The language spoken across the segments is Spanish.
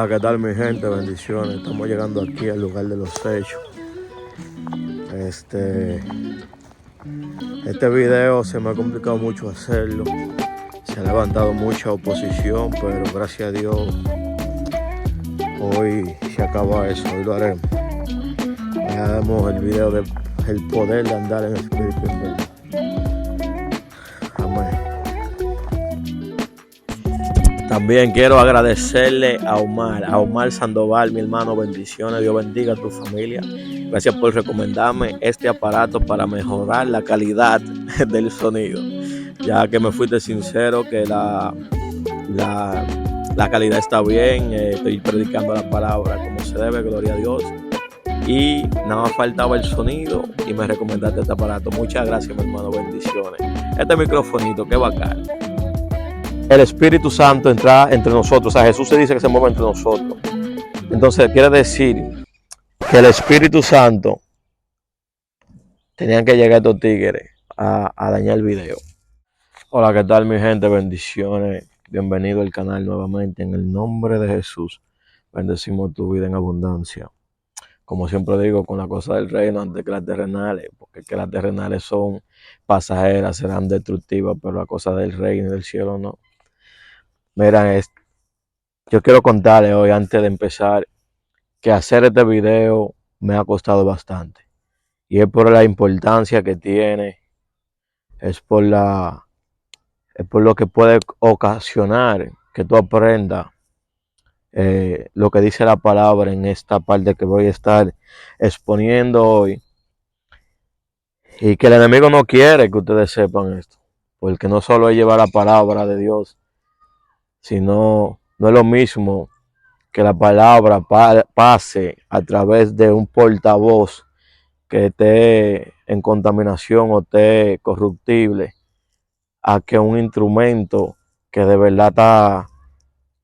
Hola, ¿qué tal mi gente? Bendiciones. Estamos llegando aquí al lugar de los hechos. Este video se me ha complicado mucho hacerlo. Se ha levantado mucha oposición, pero gracias a Dios hoy se acaba eso, hoy lo haremos. Haremos el video del poder de andar en el espíritu en verdad. Amén. También quiero agradecerle a Omar Sandoval, mi hermano, bendiciones, Dios bendiga a tu familia. Gracias por recomendarme este aparato para mejorar la calidad del sonido, ya que me fuiste sincero que la calidad está bien, estoy predicando la palabra como se debe, gloria a Dios. Y nada más faltaba el sonido y me recomendaste este aparato. Muchas gracias, mi hermano, bendiciones. Este microfonito, qué bacán. El Espíritu Santo entra entre nosotros. O sea, Jesús se dice que se mueve entre nosotros. Entonces quiere decir que el Espíritu Santo tenían que llegar estos tigres a dañar el video. Hola, ¿qué tal mi gente? Bendiciones. Bienvenido al canal nuevamente. En el nombre de Jesús, bendecimos tu vida en abundancia. Como siempre digo, con la cosa del reino antes que las terrenales, porque que las terrenales son pasajeras, serán destructivas, pero la cosa del reino y del cielo no. Mira, yo quiero contarles hoy, antes de empezar, que hacer este video me ha costado bastante. Y es por la importancia que tiene, es por lo que puede ocasionar que tú aprendas lo que dice la palabra en esta parte que voy a estar exponiendo hoy. Y que el enemigo no quiere que ustedes sepan esto, porque no solo es llevar la palabra de Dios, sino no es lo mismo que la palabra pase a través de un portavoz que esté en contaminación o esté corruptible, a que un instrumento que de verdad está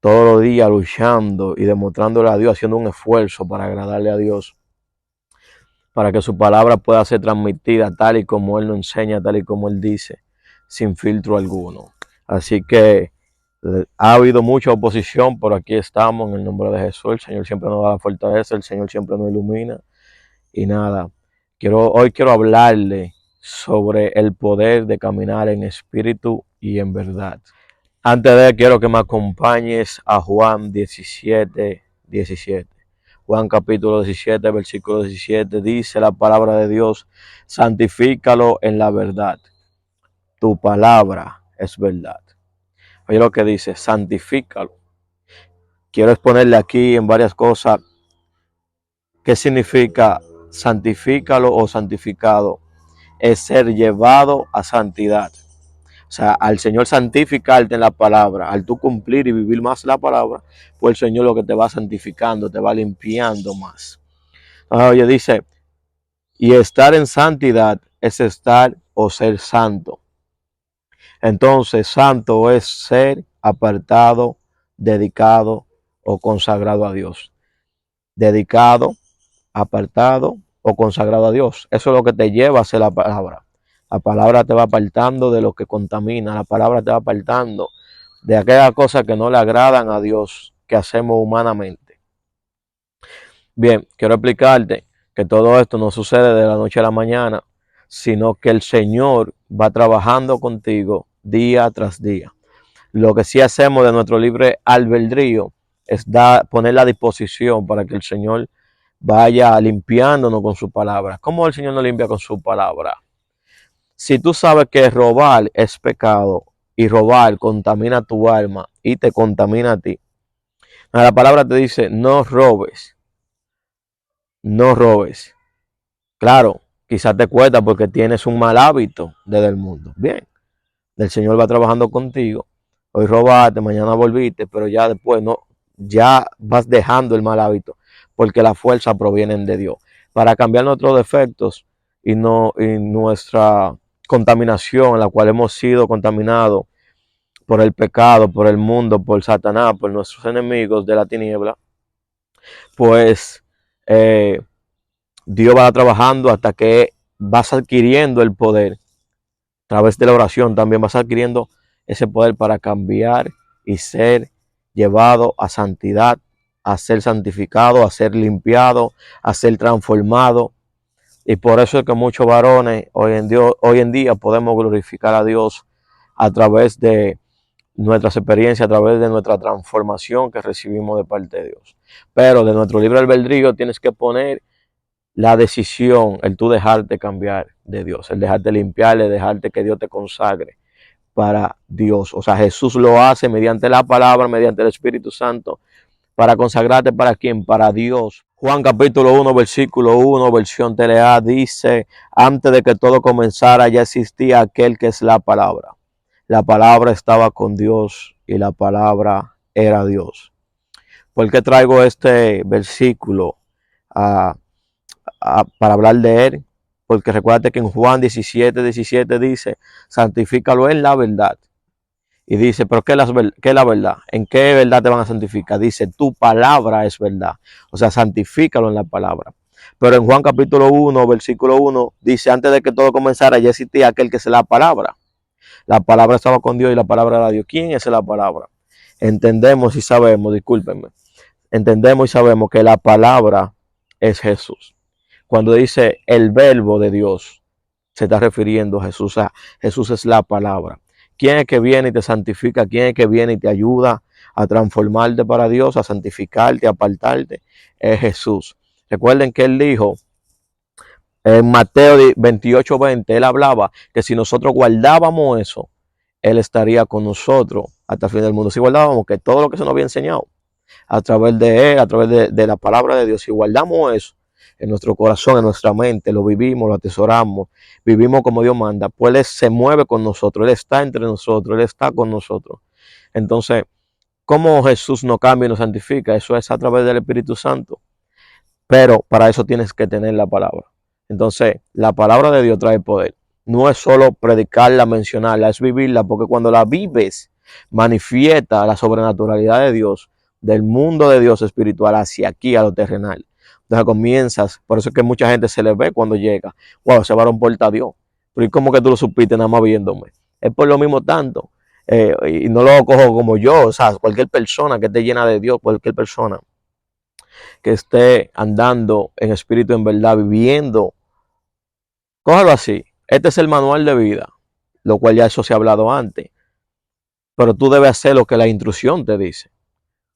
todos los días luchando y demostrándole a Dios, haciendo un esfuerzo para agradarle a Dios, para que su palabra pueda ser transmitida tal y como Él nos enseña, tal y como Él dice, sin filtro alguno. Así que ha habido mucha oposición, pero aquí estamos en el nombre de Jesús. El Señor siempre nos da la fortaleza, el Señor siempre nos ilumina. Y nada, hoy quiero hablarle sobre el poder de caminar en espíritu y en verdad. Antes de quiero que me acompañes a Juan 17. Juan capítulo 17, versículo 17, dice la palabra de Dios: santifícalo en la verdad. Tu palabra es verdad. Oye lo que dice, santifícalo. Quiero exponerle aquí en varias cosas qué significa santifícalo o santificado. Es ser llevado a santidad. O sea, al Señor santificarte en la palabra, al tú cumplir y vivir más la palabra, pues el Señor lo que te va santificando, te va limpiando más. Oye, dice, y estar en santidad es estar o ser santo. Entonces, santo es ser apartado, dedicado o consagrado a Dios. Dedicado, apartado o consagrado a Dios. Eso es lo que te lleva a hacer la palabra. La palabra te va apartando de lo que contamina. La palabra te va apartando de aquellas cosas que no le agradan a Dios, que hacemos humanamente. Bien, quiero explicarte que todo esto no sucede de la noche a la mañana, sino que el Señor va trabajando contigo día tras día. Lo que sí hacemos de nuestro libre albedrío es poner a disposición para que el Señor vaya limpiándonos con su palabra. ¿Cómo el Señor nos limpia con su palabra? Si tú sabes que robar es pecado y robar contamina tu alma y te contamina a ti, la palabra te dice: no robes, no robes. Claro, quizás te cuesta porque tienes un mal hábito desde el mundo. Bien, el Señor va trabajando contigo. Hoy robaste, mañana volviste, pero ya después no, ya vas dejando el mal hábito, porque la fuerza proviene de Dios. Para cambiar nuestros defectos y nuestra contaminación, en la cual hemos sido contaminados por el pecado, por el mundo, por Satanás, por nuestros enemigos de la tiniebla, pues Dios va trabajando hasta que vas adquiriendo el poder. A través de la oración también vas adquiriendo ese poder para cambiar y ser llevado a santidad, a ser santificado, a ser limpiado, a ser transformado. Y por eso es que muchos varones hoy en día podemos glorificar a Dios a través de nuestras experiencias, a través de nuestra transformación que recibimos de parte de Dios. Pero de nuestro libre albedrío tienes que poner la decisión, el tú dejarte cambiar de Dios, el dejarte limpiar, el dejarte que Dios te consagre para Dios. O sea, Jesús lo hace mediante la palabra, mediante el Espíritu Santo, para consagrarte para quién, para Dios. Juan capítulo 1, versículo 1, versión TLA, dice: antes de que todo comenzara ya existía aquel que es la palabra. La palabra estaba con Dios y la palabra era Dios. ¿Por qué traigo este versículo para hablar de él? Porque recuérdate que en Juan 17 dice: santifícalo en la verdad. Y dice, pero ¿qué es la verdad? ¿En qué verdad te van a santificar? Dice, tu palabra es verdad. O sea, santifícalo en la palabra. Pero en Juan capítulo 1, versículo 1, dice, antes de que todo comenzara ya existía aquel que es la palabra. La palabra estaba con Dios y la palabra era Dios. ¿Quién es la palabra? Entendemos y sabemos, discúlpenme, entendemos y sabemos que la palabra es Jesús. Cuando dice el verbo de Dios, se está refiriendo a Jesús. O sea, Jesús es la palabra. ¿Quién es que viene y te santifica? ¿Quién es que viene y te ayuda a transformarte para Dios, a santificarte, a apartarte? Es Jesús. Recuerden que Él dijo en Mateo 28:20, Él hablaba que si nosotros guardábamos eso, Él estaría con nosotros hasta el fin del mundo. Si guardábamos que todo lo que se nos había enseñado a través de Él, a través de la palabra de Dios, si guardamos eso en nuestro corazón, en nuestra mente, lo vivimos, lo atesoramos, vivimos como Dios manda, pues Él se mueve con nosotros, Él está entre nosotros, Él está con nosotros. Entonces, ¿cómo Jesús nos cambia y nos santifica? Eso es a través del Espíritu Santo. Pero para eso tienes que tener la palabra. Entonces, la palabra de Dios trae poder. No es solo predicarla, mencionarla, es vivirla, porque cuando la vives, manifiesta la sobrenaturalidad de Dios, del mundo de Dios espiritual hacia aquí, a lo terrenal. Entonces comienzas, por eso es que mucha gente se le ve cuando llega, wow, ese varón porta a Dios. Pero ¿y cómo que tú lo supiste nada más viéndome? Es por lo mismo tanto. Y no lo cojo como yo, o sea, cualquier persona que esté llena de Dios, cualquier persona que esté andando en espíritu, en verdad, viviendo, cógelo así. Este es el manual de vida, lo cual ya eso se ha hablado antes. Pero tú debes hacer lo que la instrucción te dice.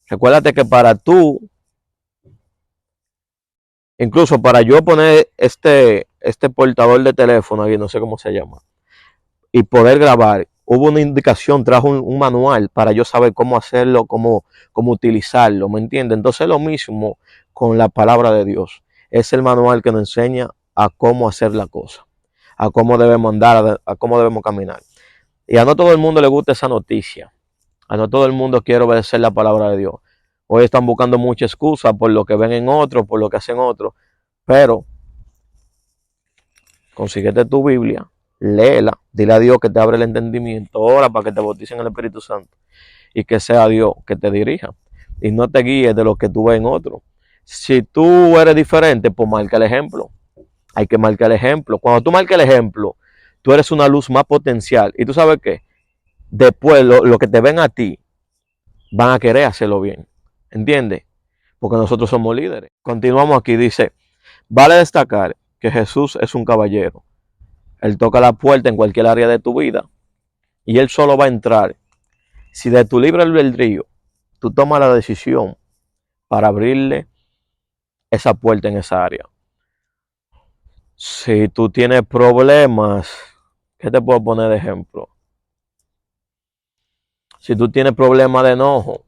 Recuérdate que para tú, incluso para yo poner este portador de teléfono ahí, no sé cómo se llama, y poder grabar, hubo una indicación, trajo un manual para yo saber cómo hacerlo, cómo utilizarlo, ¿me entiendes? Entonces es lo mismo con la palabra de Dios. Es el manual que nos enseña a cómo hacer la cosa, a cómo debemos andar, a cómo debemos caminar. Y a no todo el mundo le gusta esa noticia. A no todo el mundo quiere obedecer la palabra de Dios. Hoy están buscando mucha excusa por lo que ven en otros, por lo que hacen otros. Pero consíguete tu Biblia, léela, dile a Dios que te abre el entendimiento, ora para que te bauticen en el Espíritu Santo y que sea Dios que te dirija. Y no te guíes de lo que tú ves en otros. Si tú eres diferente, pues marca el ejemplo. Hay que marcar el ejemplo. Cuando tú marcas el ejemplo, tú eres una luz más potencial. Y tú sabes qué, después lo que te ven a ti van a querer hacerlo bien. ¿Entiendes? Porque nosotros somos líderes. Continuamos aquí, dice, vale destacar que Jesús es un caballero. Él toca la puerta en cualquier área de tu vida y Él solo va a entrar si de tu libre albedrío tú tomas la decisión para abrirle esa puerta en esa área. Si tú tienes problemas, ¿qué te puedo poner de ejemplo? Si tú tienes problemas de enojo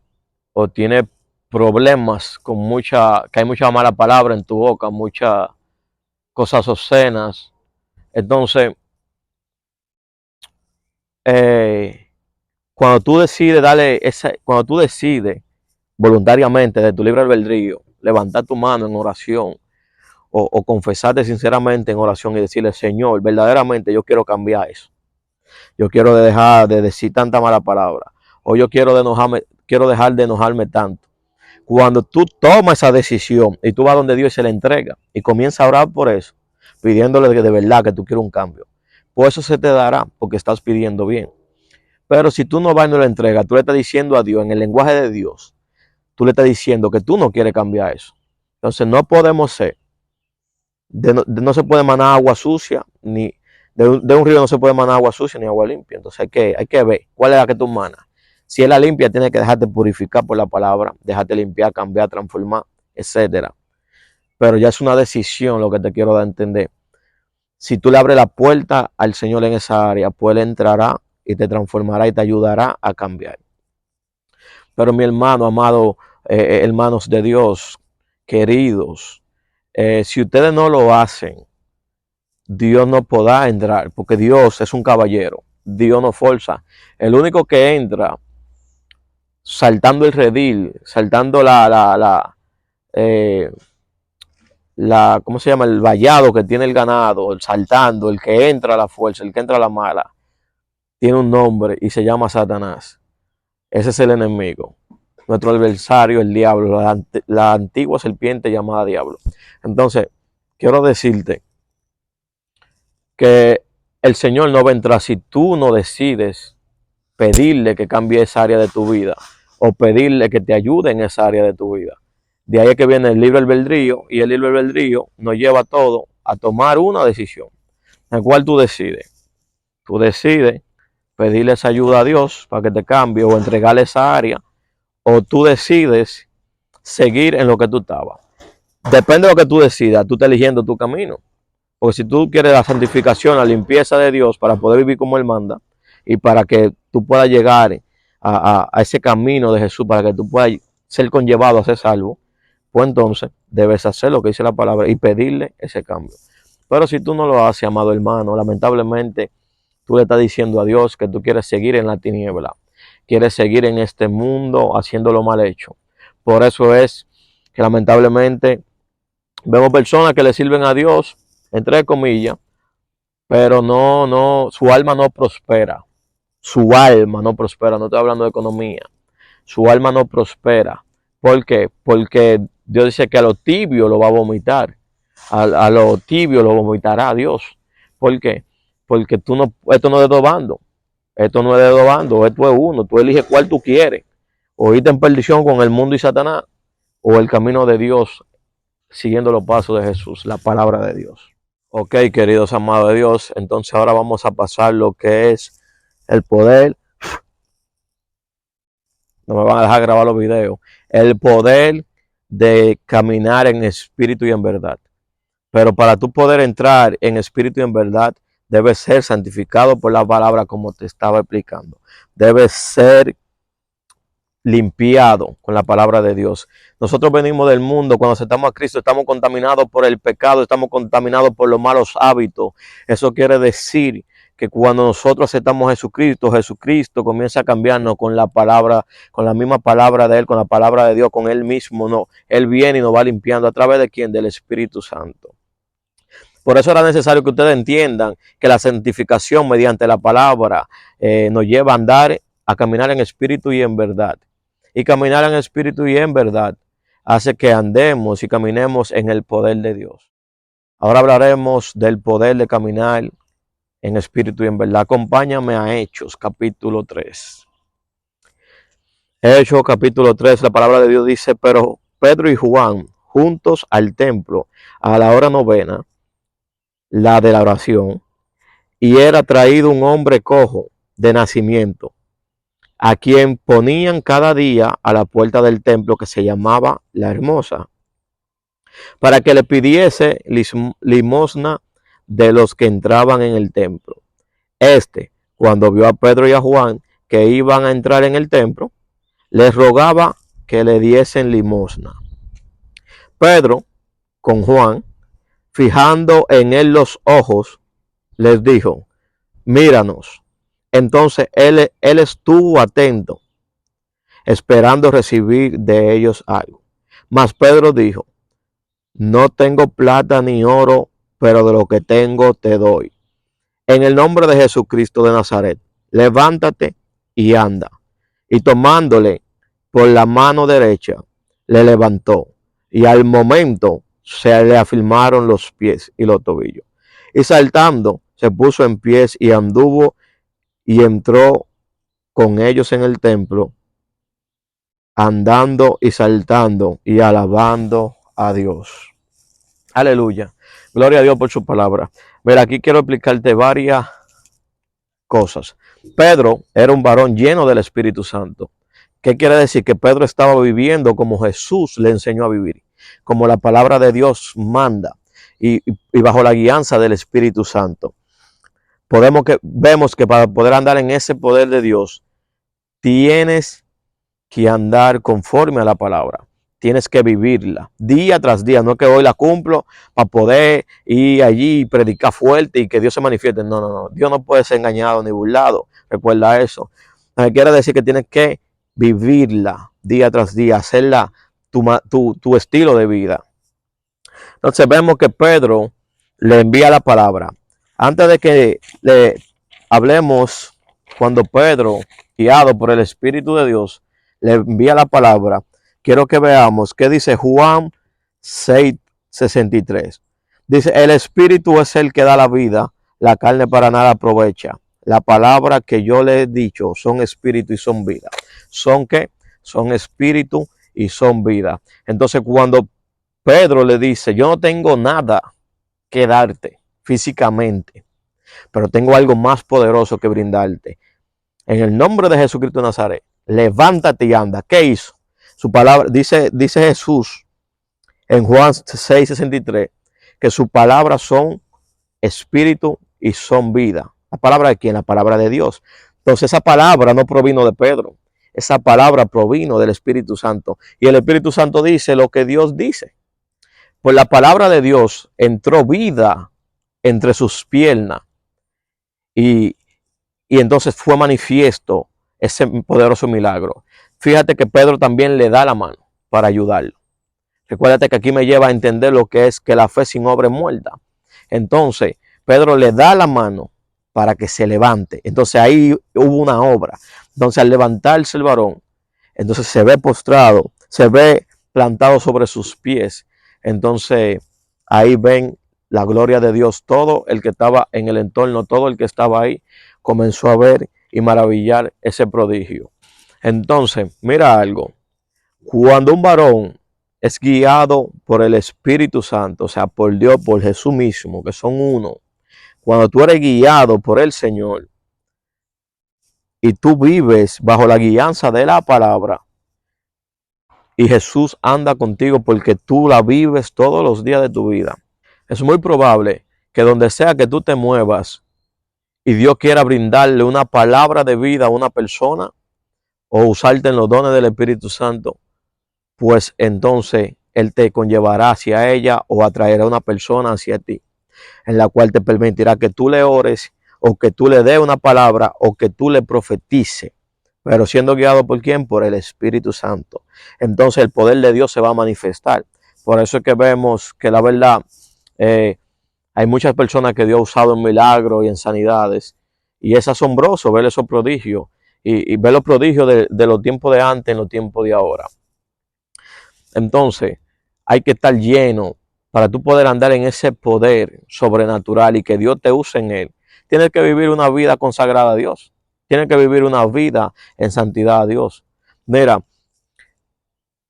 o tienes problemas con que hay mucha mala palabra en tu boca, muchas cosas obscenas, entonces cuando tú decides cuando tú decides voluntariamente de tu libre albedrío levantar tu mano en oración o confesarte sinceramente en oración y decirle, Señor, verdaderamente yo quiero cambiar eso. Yo quiero dejar de decir tanta mala palabra. O yo quiero dejar de enojarme tanto. Cuando tú tomas esa decisión y tú vas donde Dios y se le entrega y comienza a orar por eso, pidiéndole de verdad que tú quieres un cambio, pues eso se te dará porque estás pidiendo bien. Pero si tú no vas y no le entregas, tú le estás diciendo a Dios en el lenguaje de Dios, tú le estás diciendo que tú no quieres cambiar eso. Entonces no podemos ser, no se puede manar agua sucia, ni de un río no se puede manar agua sucia ni agua limpia. Entonces hay que ver cuál es la que tú manas. Si es la limpia, tienes que dejarte purificar por la palabra, dejarte limpiar, cambiar, transformar, etcétera. Pero ya es una decisión lo que te quiero dar a entender. Si tú le abres la puerta al Señor en esa área, pues Él entrará y te transformará y te ayudará a cambiar. Pero mi hermano, amado, hermanos de Dios, queridos, si ustedes no lo hacen, Dios no podrá entrar, porque Dios es un caballero, Dios no forza. El único que entra saltando el redil, saltando ¿cómo se llama? El vallado que tiene el ganado, saltando, el que entra a la fuerza, el que entra a la mala, tiene un nombre y se llama Satanás. Ese es el enemigo. Nuestro adversario, el diablo, la antigua serpiente llamada diablo. Entonces, quiero decirte que el Señor no va a entrar si tú no decides pedirle que cambie esa área de tu vida o pedirle que te ayude en esa área de tu vida. De ahí es que viene el libre albedrío, y el libre albedrío nos lleva a todo a tomar una decisión, en la cual tú decides. Tú decides pedirle esa ayuda a Dios para que te cambie o entregarle esa área, o tú decides seguir en lo que tú estabas. Depende de lo que tú decidas, tú estás eligiendo tu camino. Porque si tú quieres la santificación, la limpieza de Dios para poder vivir como Él manda y para que tú puedas llegar a ese camino de Jesús, para que tú puedas ser conllevado a ser salvo, pues entonces debes hacer lo que dice la palabra y pedirle ese cambio. Pero si tú no lo haces, amado hermano, lamentablemente tú le estás diciendo a Dios que tú quieres seguir en la tiniebla, quieres seguir en este mundo haciendo lo mal hecho. Por eso es que lamentablemente vemos personas que le sirven a Dios, entre comillas, pero su alma no prospera. Su alma no prospera, no estoy hablando de economía. Su alma no prospera. ¿Por qué? Porque Dios dice que a lo tibio lo va a vomitar. A lo tibio lo vomitará Dios. ¿Por qué? Porque esto no es de dos bandos. Esto no es de dos bandos, esto es uno. Tú eliges cuál tú quieres. O irte en perdición con el mundo y Satanás, o el camino de Dios, siguiendo los pasos de Jesús, la palabra de Dios. Ok, queridos amados de Dios, entonces ahora vamos a pasar lo que es el poder. No me van a dejar grabar los videos. El poder de caminar en espíritu y en verdad. Pero para tú poder entrar en espíritu y en verdad, debes ser santificado por la palabra, como te estaba explicando. Debes ser limpiado con la palabra de Dios. Nosotros venimos del mundo, cuando aceptamos a Cristo, estamos contaminados por el pecado, estamos contaminados por los malos hábitos. Eso quiere decir que cuando nosotros aceptamos a Jesucristo, Jesucristo comienza a cambiarnos con la palabra, con la misma palabra de Él, con la palabra de Dios, con Él mismo. No, Él viene y nos va limpiando. ¿A través de quién? Del Espíritu Santo. Por eso era necesario que ustedes entiendan que la santificación mediante la palabra nos lleva a andar, a caminar en espíritu y en verdad. Y caminar en espíritu y en verdad hace que andemos y caminemos en el poder de Dios. Ahora hablaremos del poder de caminar en espíritu y en verdad. Acompáñame a Hechos, capítulo 3. Hechos, capítulo 3, la palabra de Dios dice: pero Pedro y Juan, juntos al templo, a la hora novena, la de la oración, y era traído un hombre cojo de nacimiento, a quien ponían cada día a la puerta del templo, que se llamaba La Hermosa, para que le pidiese limosna de los que entraban en el templo. Cuando vio a Pedro y a Juan que iban a entrar en el templo, les rogaba que le diesen limosna. Pedro, con Juan, fijando en él los ojos, les dijo: míranos. Entonces él estuvo atento, esperando recibir de ellos algo. Mas Pedro dijo: no tengo plata ni oro, pero de lo que tengo te doy. En el nombre de Jesucristo de Nazaret, levántate y anda. Y tomándole por la mano derecha, le levantó, y al momento se le afirmaron los pies y los tobillos. Y saltando, se puso en pies y anduvo y entró con ellos en el templo, andando y saltando y alabando a Dios. Aleluya. Gloria a Dios por su palabra. Mira, aquí quiero explicarte varias cosas. Pedro era un varón lleno del Espíritu Santo. ¿Qué quiere decir? Que Pedro estaba viviendo como Jesús le enseñó a vivir, como la palabra de Dios manda y bajo la guianza del Espíritu Santo. Vemos que para poder andar en ese poder de Dios, tienes que andar conforme a la palabra. Tienes que vivirla día tras día. No es que hoy la cumplo para poder ir allí y predicar fuerte y que Dios se manifieste. No, no, no. Dios no puede ser engañado ni burlado. Recuerda eso. Quiere decir que tienes que vivirla día tras día, hacerla tu estilo de vida. Entonces vemos que Pedro le envía la palabra. Antes de que le hablemos, cuando Pedro, guiado por el Espíritu de Dios, le envía la palabra, quiero que veamos qué dice Juan 6:63. Dice, el Espíritu es el que da la vida, la carne para nada aprovecha. La palabra que yo le he dicho son espíritu y son vida. ¿Son qué? Son espíritu y son vida. Entonces cuando Pedro le dice, yo no tengo nada que darte físicamente, pero tengo algo más poderoso que brindarte. En el nombre de Jesucristo de Nazaret, levántate y anda. ¿Qué hizo? Su palabra, dice Jesús en Juan 6:63, que sus palabras son espíritu y son vida. ¿La palabra de quién? La palabra de Dios. Entonces esa palabra no provino de Pedro. Esa palabra provino del Espíritu Santo. Y el Espíritu Santo dice lo que Dios dice. Por la palabra de Dios entró vida entre sus piernas y entonces fue manifiesto ese poderoso milagro. Fíjate que Pedro también le da la mano para ayudarlo. Recuérdate que aquí me lleva a entender lo que es que la fe sin obra es muerta. Entonces, Pedro le da la mano para que se levante. Entonces ahí hubo una obra. Entonces al levantarse el varón, entonces se ve postrado, se ve plantado sobre sus pies. Entonces ahí ven la gloria de Dios. Todo el que estaba en el entorno, todo el que estaba ahí, comenzó a ver y maravillar ese prodigio. Entonces, mira algo. Cuando un varón es guiado por el Espíritu Santo, o sea, por Dios, por Jesús mismo, que son uno. Cuando tú eres guiado por el Señor y tú vives bajo la guianza de la palabra y Jesús anda contigo porque tú la vives todos los días de tu vida, es muy probable que donde sea que tú te muevas y Dios quiera brindarle una palabra de vida a una persona o usarte en los dones del Espíritu Santo, pues entonces Él te conllevará hacia ella o atraerá a una persona hacia ti, en la cual te permitirá que tú le ores o que tú le des una palabra o que tú le profetices, pero siendo guiado por ¿quién? Por el Espíritu Santo. Entonces el poder de Dios se va a manifestar. Por eso es que vemos que la verdad, hay muchas personas que Dios ha usado en milagros y en sanidades, y es asombroso ver esos prodigios y ver los prodigios de los tiempos de antes en los tiempos de ahora. Entonces hay que estar lleno para tú poder andar en ese poder sobrenatural y que Dios te use en él. Tienes que vivir una vida consagrada a Dios. Tienes que vivir una vida en santidad a Dios. Mira,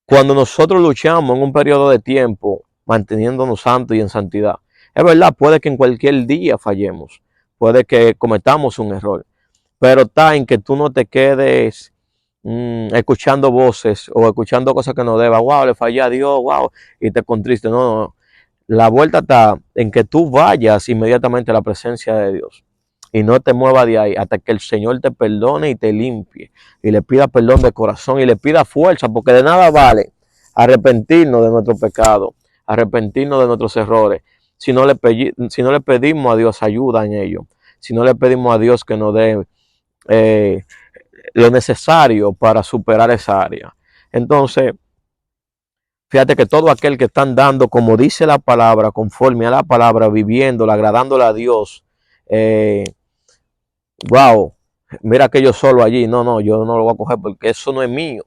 cuando nosotros luchamos en un periodo de tiempo manteniéndonos santos y en santidad, es verdad, puede que en cualquier día fallemos, puede que cometamos un error, pero está en que tú no te quedes escuchando voces o escuchando cosas que no debas. Wow, le fallé a Dios, wow, y te contriste. No, no, no. La vuelta está en que tú vayas inmediatamente a la presencia de Dios y no te muevas de ahí hasta que el Señor te perdone y te limpie y le pida perdón de corazón y le pida fuerza, porque de nada vale arrepentirnos de nuestro pecado, arrepentirnos de nuestros errores, si no le pedimos a Dios ayuda en ello, si no le pedimos a Dios que nos dé lo necesario para superar esa área. Entonces, fíjate que todo aquel que está andando, como dice la palabra, conforme a la palabra, viviéndola, agradándole a Dios, wow, mira que yo solo allí, no, no, yo no lo voy a coger porque eso no es mío.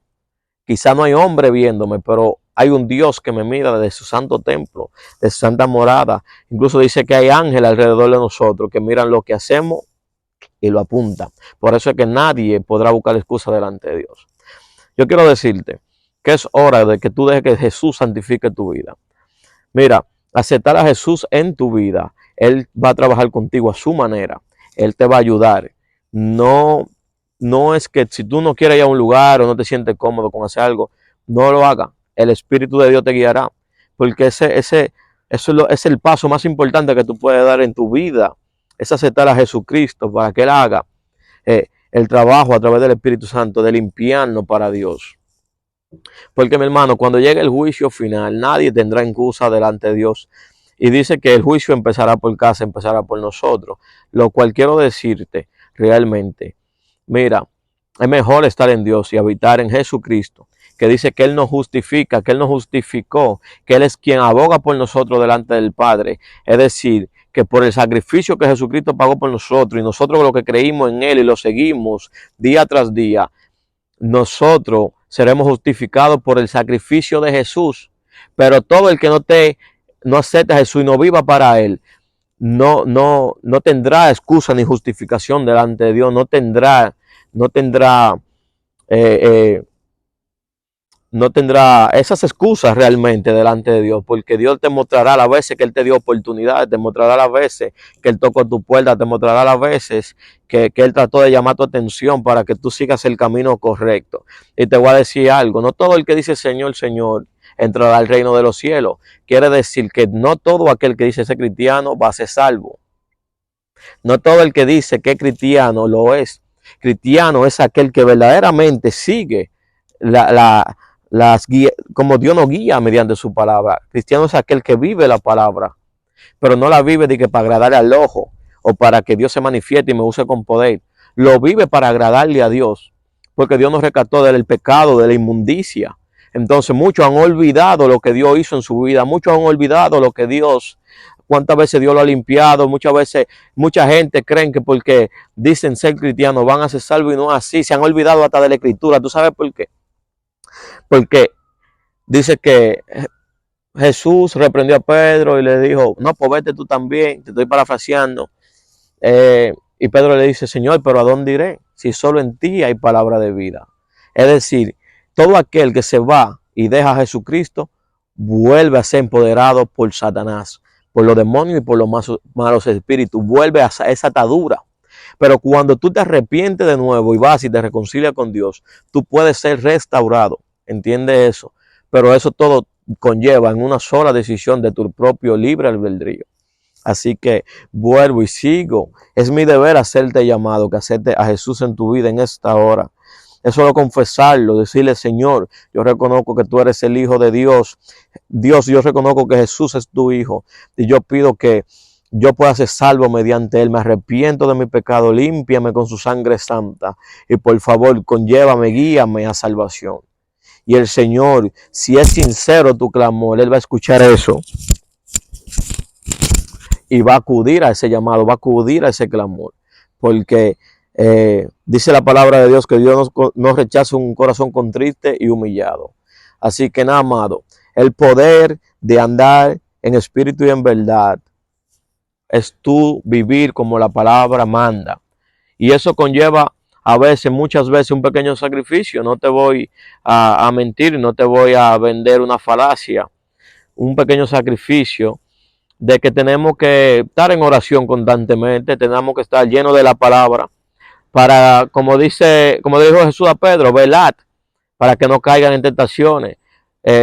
Quizá no hay hombre viéndome, pero hay un Dios que me mira desde su santo templo, de su santa morada. Incluso dice que hay ángeles alrededor de nosotros que miran lo que hacemos y lo apuntan. Por eso es que nadie podrá buscar excusa delante de Dios. Yo quiero decirte porque es hora de que tú dejes que Jesús santifique tu vida. Mira, aceptar a Jesús en tu vida, Él va a trabajar contigo a su manera, Él te va a ayudar. No, no es que si tú no quieres ir a un lugar o no te sientes cómodo con hacer algo, no lo hagas. El Espíritu de Dios te guiará, porque eso es el paso más importante que tú puedes dar en tu vida, es aceptar a Jesucristo para que Él haga el trabajo a través del Espíritu Santo de limpiarnos para Dios. Porque mi hermano, cuando llegue el juicio final, nadie tendrá excusa delante de Dios. Y dice que el juicio empezará por casa, empezará por nosotros. Lo cual quiero decirte realmente, mira, es mejor estar en Dios y habitar en Jesucristo, que dice que Él nos justifica, que Él nos justificó, que Él es quien aboga por nosotros delante del Padre. Es decir, que por el sacrificio que Jesucristo pagó por nosotros y nosotros lo que creímos en Él y lo seguimos día tras día, nosotros seremos justificados por el sacrificio de Jesús. Pero todo el que no acepte a Jesús y no viva para Él, no tendrá excusa ni justificación delante de Dios, no tendrá eh, eh, no tendrá esas excusas realmente delante de Dios, porque Dios te mostrará las veces que Él te dio oportunidades, te mostrará las veces que Él tocó tu puerta, te mostrará las veces que Él trató de llamar tu atención para que tú sigas el camino correcto. Y te voy a decir algo, no todo el que dice Señor, Señor, entrará al reino de los cielos. Quiere decir que no todo aquel que dice ser cristiano va a ser salvo. No todo el que dice que es cristiano lo es. Cristiano es aquel que verdaderamente sigue como Dios nos guía mediante su palabra. Cristiano es aquel que vive la palabra, pero no la vive de que para agradarle al ojo o para que Dios se manifieste y me use con poder. Lo vive para agradarle a Dios, porque Dios nos rescató del pecado, de la inmundicia. Entonces muchos han olvidado lo que Dios hizo en su vida, muchos han olvidado lo que cuántas veces Dios lo ha limpiado. Muchas veces, mucha gente creen que porque dicen ser cristianos van a ser salvos y no es así. Se han olvidado hasta de la escritura. ¿Tú sabes por qué? Porque dice que Jesús reprendió a Pedro y le dijo, no, pues vete tú también, te estoy parafraseando. Y Pedro le dice, Señor, pero ¿a dónde iré? Si solo en ti hay palabra de vida. Es decir, todo aquel que se va y deja a Jesucristo, vuelve a ser empoderado por Satanás, por los demonios y por los malos espíritus, vuelve a esa atadura. Pero cuando tú te arrepientes de nuevo y vas y te reconcilias con Dios, tú puedes ser restaurado. ¿Entiendes eso? Pero eso todo conlleva en una sola decisión de tu propio libre albedrío. Así que vuelvo y sigo. Es mi deber hacerte llamado, que acepte a Jesús en tu vida en esta hora. Es solo confesarlo, decirle, Señor, yo reconozco que tú eres el Hijo de Dios. Dios, yo reconozco que Jesús es tu Hijo. Y yo pido que yo pueda ser salvo mediante Él. Me arrepiento de mi pecado, límpiame con su sangre santa. Y por favor, conllévame, guíame a salvación. Y el Señor, si es sincero tu clamor, Él va a escuchar eso. Y va a acudir a ese llamado, va a acudir a ese clamor. Porque dice la palabra de Dios que Dios no rechaza un corazón contriste y humillado. Así que nada, amado, el poder de andar en espíritu y en verdad es tú vivir como la palabra manda. Y eso conlleva a veces, muchas veces, un pequeño sacrificio. No te voy a mentir, no te voy a vender una falacia. Un pequeño sacrificio de que tenemos que estar en oración constantemente, tenemos que estar llenos de la palabra para, como dijo Jesús a Pedro, velad para que no caigan en tentaciones.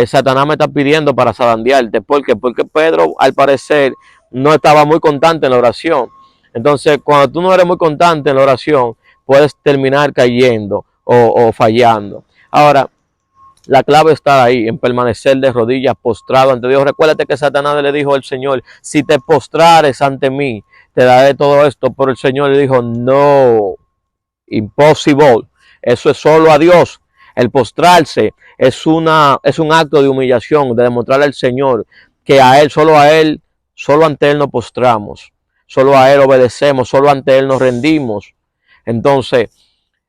Satanás me está pidiendo para zarandearte. ¿Por qué? Porque Pedro, al parecer, no estaba muy constante en la oración. Entonces, cuando tú no eres muy constante en la oración, puedes terminar cayendo o fallando. Ahora, la clave está ahí, en permanecer de rodillas postrado ante Dios. Recuérdate que Satanás le dijo al Señor, si te postrares ante mí, te daré todo esto. Pero el Señor le dijo, no, impossible. Eso es solo a Dios. El postrarse es un acto de humillación, de demostrarle al Señor que solo ante Él nos postramos, solo a Él obedecemos, solo ante Él nos rendimos. Entonces,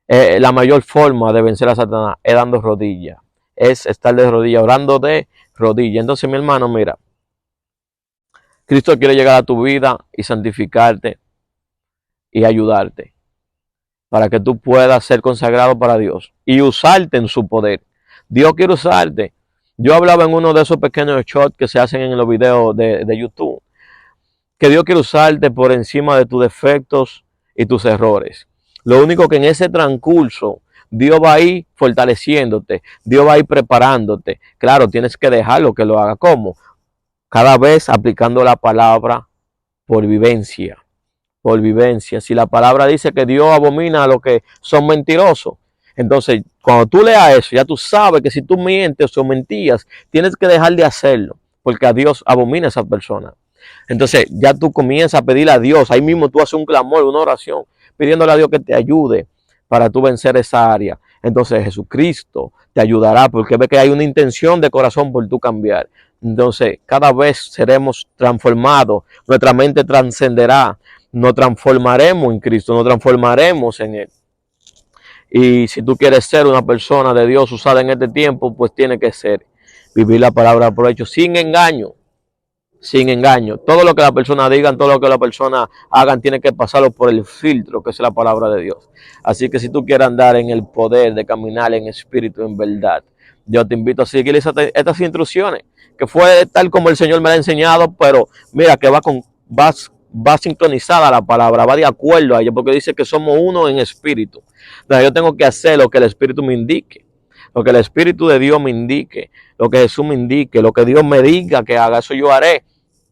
la mayor forma de vencer a Satanás es dando rodillas, es estar de rodillas, orando de rodillas. Entonces, mi hermano, mira, Cristo quiere llegar a tu vida y santificarte y ayudarte para que tú puedas ser consagrado para Dios y usarte en su poder. Dios quiere usarte. Yo hablaba en uno de esos pequeños shots que se hacen en los videos de YouTube, que Dios quiere usarte por encima de tus defectos y tus errores. Lo único que en ese transcurso Dios va a ir fortaleciéndote, Dios va a ir preparándote. Claro, tienes que dejarlo que lo haga. ¿Cómo? Cada vez aplicando la palabra por vivencia. Por vivencia. Si la palabra dice que Dios abomina a los que son mentirosos, entonces cuando tú leas eso, ya tú sabes que si tú mientes o mentías, tienes que dejar de hacerlo, porque a Dios abomina a esa persona. Entonces ya tú comienzas a pedirle a Dios, ahí mismo tú haces un clamor, una oración, pidiéndole a Dios que te ayude para tú vencer esa área. Entonces Jesucristo te ayudará porque ve que hay una intención de corazón por tú cambiar. Entonces cada vez seremos transformados, nuestra mente trascenderá, nos transformaremos en Cristo, nos transformaremos en Él. Y si tú quieres ser una persona de Dios usada en este tiempo, pues tiene que ser vivir la palabra por hecho, sin engaño. Sin engaño. Todo lo que la persona diga, todo lo que la persona hagan, tiene que pasarlo por el filtro que es la palabra de Dios. Así que si tú quieres andar en el poder de caminar en espíritu, en verdad, yo te invito a seguir estas instrucciones, que fue tal como el Señor me la ha enseñado, pero mira que va sincronizada la palabra, va de acuerdo a ella, porque dice que somos uno en espíritu. Entonces yo tengo que hacer lo que el Espíritu me indique, lo que el Espíritu de Dios me indique, lo que Jesús me indique, lo que Dios me diga que haga, eso yo haré,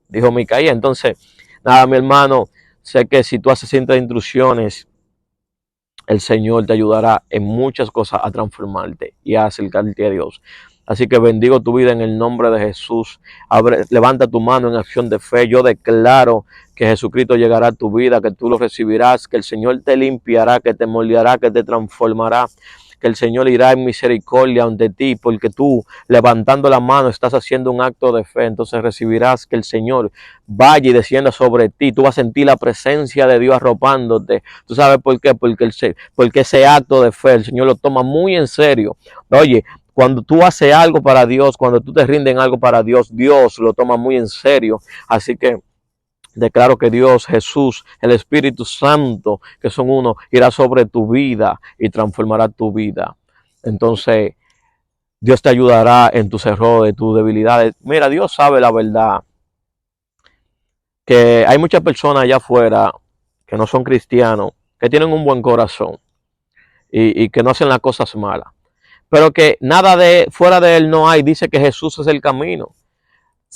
dijo Micaía. Entonces, nada, mi hermano, sé que si tú haces estas instrucciones, el Señor te ayudará en muchas cosas a transformarte y a acercarte a Dios. Así que bendigo tu vida en el nombre de Jesús. Levanta tu mano en acción de fe. Yo declaro que Jesucristo llegará a tu vida, que tú lo recibirás, que el Señor te limpiará, que te moldeará, que te transformará, que el Señor irá en misericordia ante ti, porque tú, levantando la mano, estás haciendo un acto de fe. Entonces recibirás que el Señor vaya y descienda sobre ti. Tú vas a sentir la presencia de Dios arropándote. ¿Tú sabes por qué? Porque ese acto de fe el Señor lo toma muy en serio. Oye, cuando tú haces algo para Dios, cuando tú te rindes en algo para Dios, Dios lo toma muy en serio. Así que declaro que Dios, Jesús, el Espíritu Santo, que son uno, irá sobre tu vida y transformará tu vida. Entonces, Dios te ayudará en tus errores, tus debilidades. Mira, Dios sabe la verdad, que hay muchas personas allá afuera que no son cristianos, que tienen un buen corazón y que no hacen las cosas malas, pero que nada de fuera de Él no hay. Dice que Jesús es el camino.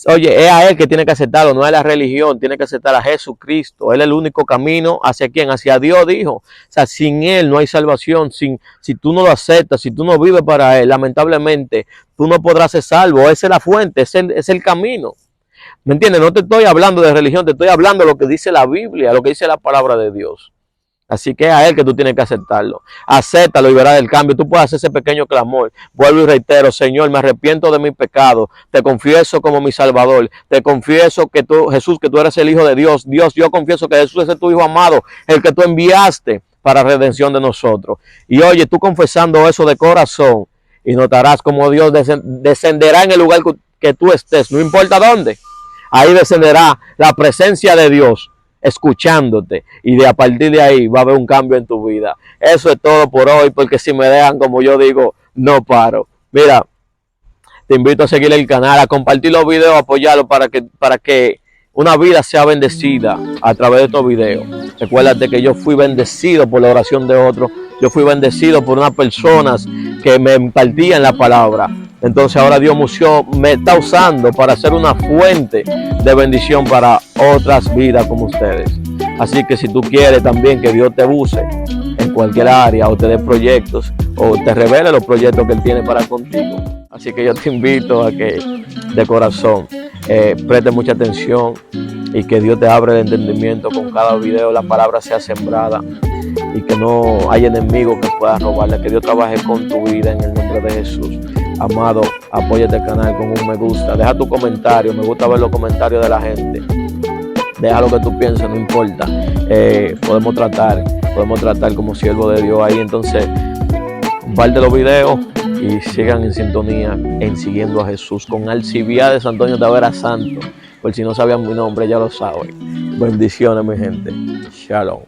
Oye, es a Él que tiene que aceptarlo, no es la religión, tiene que aceptar a Jesucristo. Él es el único camino. ¿Hacia quién? Hacia Dios, dijo. O sea, sin Él no hay salvación. Si tú no lo aceptas, si tú no vives para Él, lamentablemente, tú no podrás ser salvo. Esa es la fuente, es el camino. ¿Me entiendes? No te estoy hablando de religión, te estoy hablando de lo que dice la Biblia, lo que dice la palabra de Dios. Así que es a Él que tú tienes que aceptarlo. Acéptalo y verás el cambio. Tú puedes hacer ese pequeño clamor. Vuelvo y reitero: Señor, me arrepiento de mi pecado. Te confieso como mi Salvador. Te confieso que tú, Jesús, que tú eres el Hijo de Dios. Dios, yo confieso que Jesús es tu Hijo amado, el que tú enviaste para redención de nosotros. Y oye, tú confesando eso de corazón, y notarás como Dios descenderá en el lugar que tú estés, no importa dónde. Ahí descenderá la presencia de Dios, escuchándote, y de a partir de ahí va a haber un cambio en tu vida. Eso es todo por hoy, porque si me dejan, como yo digo, no paro. Mira, te invito a seguir el canal, a compartir los videos, a apoyarlo para que una vida sea bendecida a través de estos videos. Recuérdate que yo fui bendecido por la oración de otros, yo fui bendecido por unas personas que me impartían la palabra. Entonces ahora Dios me está usando para ser una fuente de bendición para otras vidas como ustedes. Así que si tú quieres también que Dios te use en cualquier área, o te dé proyectos, o te revele los proyectos que Él tiene para contigo. Así que yo te invito a que de corazón preste mucha atención, y que Dios te abra el entendimiento con cada video, la palabra sea sembrada, y que no haya enemigo que pueda robarla. Que Dios trabaje con tu vida en el nombre de Jesús. Amado, apoya este canal con un me gusta, deja tu comentario, me gusta ver los comentarios de la gente. Deja lo que tú piensas, no importa. Podemos tratar como siervo de Dios ahí. Entonces, comparte los videos y sigan en sintonía en Siguiendo a Jesús con Alcibiades Antonio Tavera Santo. Por si no sabían mi nombre, ya lo saben. Bendiciones, mi gente. Shalom.